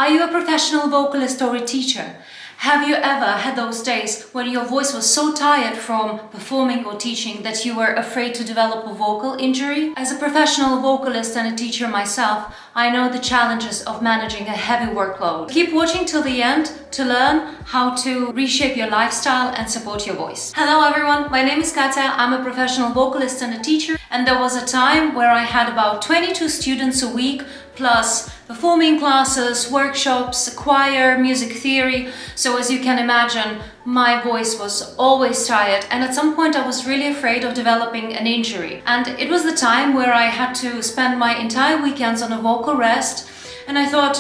Are you a professional vocalist or a teacher? Have you ever had those days when your voice was so tired from performing or teaching that you were afraid to develop a vocal injury? As a professional vocalist and a teacher myself, I know the challenges of managing a heavy workload. Keep watching till the end to learn how to reshape your lifestyle and support your voice. Hello everyone, my name is Katya. I'm a professional vocalist and a teacher, and there was a time where I had about 22 students a week, plus performing classes, workshops, choir, music theory. So as you can imagine, my voice was always tired, and at some point I was really afraid of developing an injury. And it was the time where I had to spend my entire weekends on a vocal rest, and I thought,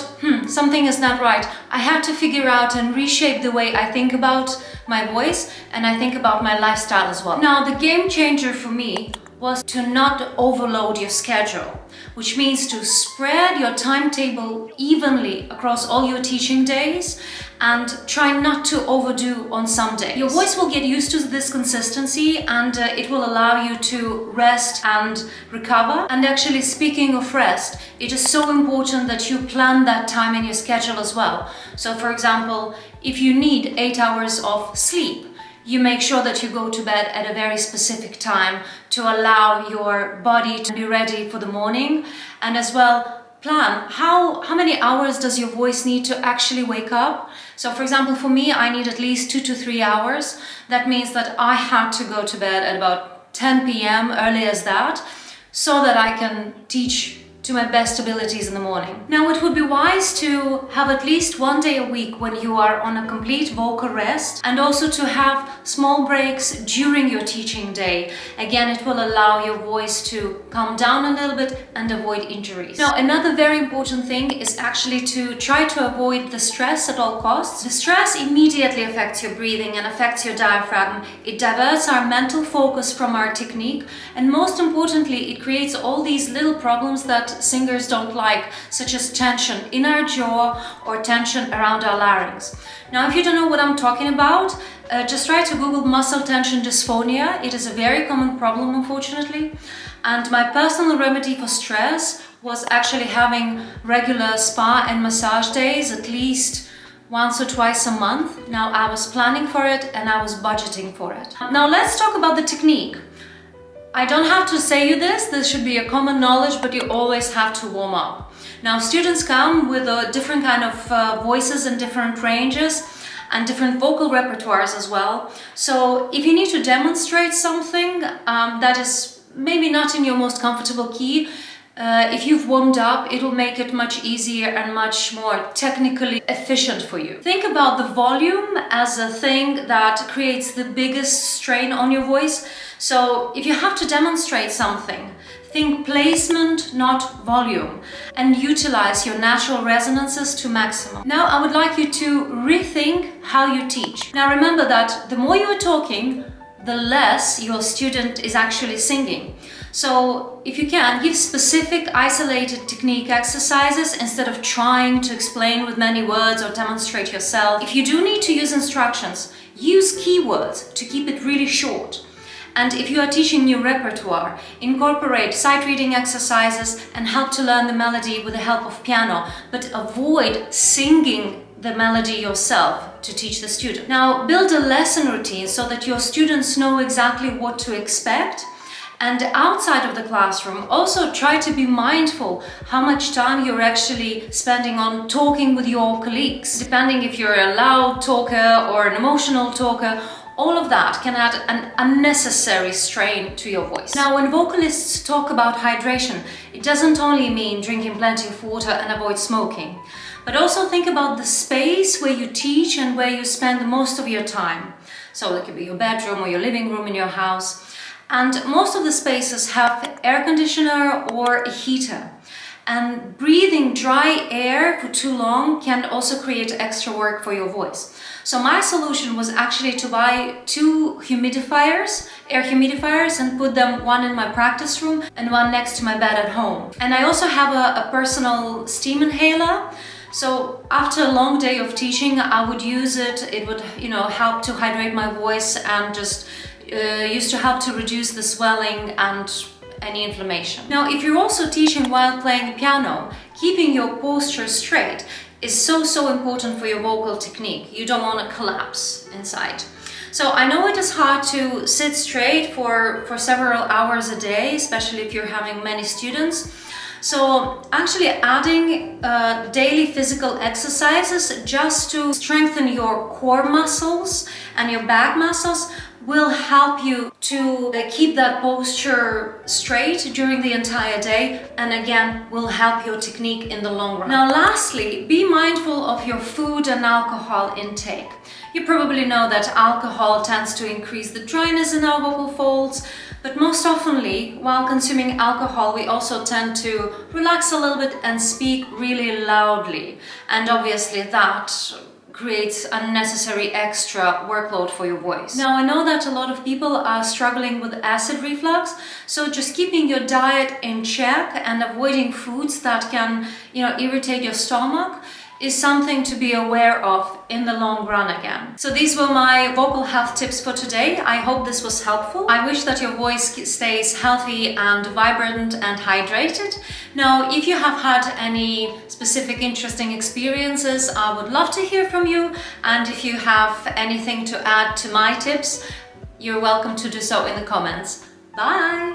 something is not right. I had to figure out and reshape the way I think about my voice, and I think about my lifestyle as well. Now, the game changer for me was to not overload your schedule, which means to spread your timetable evenly across all your teaching days and try not to overdo on some days. Your voice will get used to this consistency, and it will allow you to rest and recover. And actually, speaking of rest, it is so important that you plan that time in your schedule as well. So for example, if you need 8 hours of sleep, you make sure that you go to bed at a very specific time to allow your body to be ready for the morning, and as well plan how many hours does your voice need to actually wake up. So for example, for me, I need at least 2 to 3 hours. That means that I had to go to bed at about 10 p.m. early as that, so that I can teach to my best abilities in the morning. Now, it would be wise to have at least one day a week when you are on a complete vocal rest, and also to have small breaks during your teaching day. Again, it will allow your voice to calm down a little bit and avoid injuries. Now, another very important thing is actually to try to avoid the stress at all costs. The stress immediately affects your breathing and affects your diaphragm. It diverts our mental focus from our technique, and most importantly, it creates all these little problems that singers don't like, such as tension in our jaw or tension around our larynx. Now, if you don't know what I'm talking about, just try to Google muscle tension dysphonia. It is a very common problem, unfortunately. And my personal remedy for stress was actually having regular spa and massage days, at least once or twice a month. Now, I was planning for it and I was budgeting for it. Now, let's talk about the technique. I don't have to say you this should be a common knowledge, but you always have to warm up. Now, students come with different kind of voices and different ranges and different vocal repertoires as well. So if you need to demonstrate something that is maybe not in your most comfortable key, if you've warmed up, it will make it much easier and much more technically efficient for you. Think about the volume as a thing that creates the biggest strain on your voice. So if you have to demonstrate something, think placement, not volume, and utilize your natural resonances to maximum. Now, I would like you to rethink how you teach. Now, remember that the more you are talking, the less your student is actually singing. So if you can, give specific isolated technique exercises instead of trying to explain with many words or demonstrate yourself. If you do need to use instructions, use keywords to keep it really short. And if you are teaching new repertoire, incorporate sight reading exercises and help to learn the melody with the help of piano, but avoid singing the melody yourself to teach the student. Now, build a lesson routine so that your students know exactly what to expect. And outside of the classroom, also try to be mindful how much time you're actually spending on talking with your colleagues. Depending if you're a loud talker or an emotional talker, all of that can add an unnecessary strain to your voice. Now, when vocalists talk about hydration, it doesn't only mean drinking plenty of water and avoid smoking, but also think about the space where you teach and where you spend most of your time. So that could be your bedroom or your living room in your house. And most of the spaces have air conditioner or a heater. And breathing dry air for too long can also create extra work for your voice. So my solution was actually to buy 2 humidifiers, air humidifiers, and put them, one in my practice room and one next to my bed at home. And I also have a personal steam inhaler. So after a long day of teaching, I would use it. It would, help to hydrate my voice and just used to help to reduce the swelling and any inflammation. Now, if you're also teaching while playing the piano, keeping your posture straight is so important for your vocal technique. You don't want to collapse inside. So I know it is hard to sit straight for several hours a day, especially if you're having many students. So actually adding daily physical exercises just to strengthen your core muscles and your back muscles will help you to keep that posture straight during the entire day, and again will help your technique in the long run. Now lastly, be mindful of your food and alcohol intake. You probably know that alcohol tends to increase the dryness in our vocal folds, but most oftenly, while consuming alcohol, we also tend to relax a little bit and speak really loudly. And obviously that creates unnecessary extra workload for your voice. Now, I know that a lot of people are struggling with acid reflux, so just keeping your diet in check and avoiding foods that can, irritate your stomach is something to be aware of in the long run again. So these were my vocal health tips for today. I hope this was helpful. I wish that your voice stays healthy and vibrant and hydrated. Now, if you have had any specific interesting experiences, I would love to hear from you. And if you have anything to add to my tips, you're welcome to do so in the comments. Bye!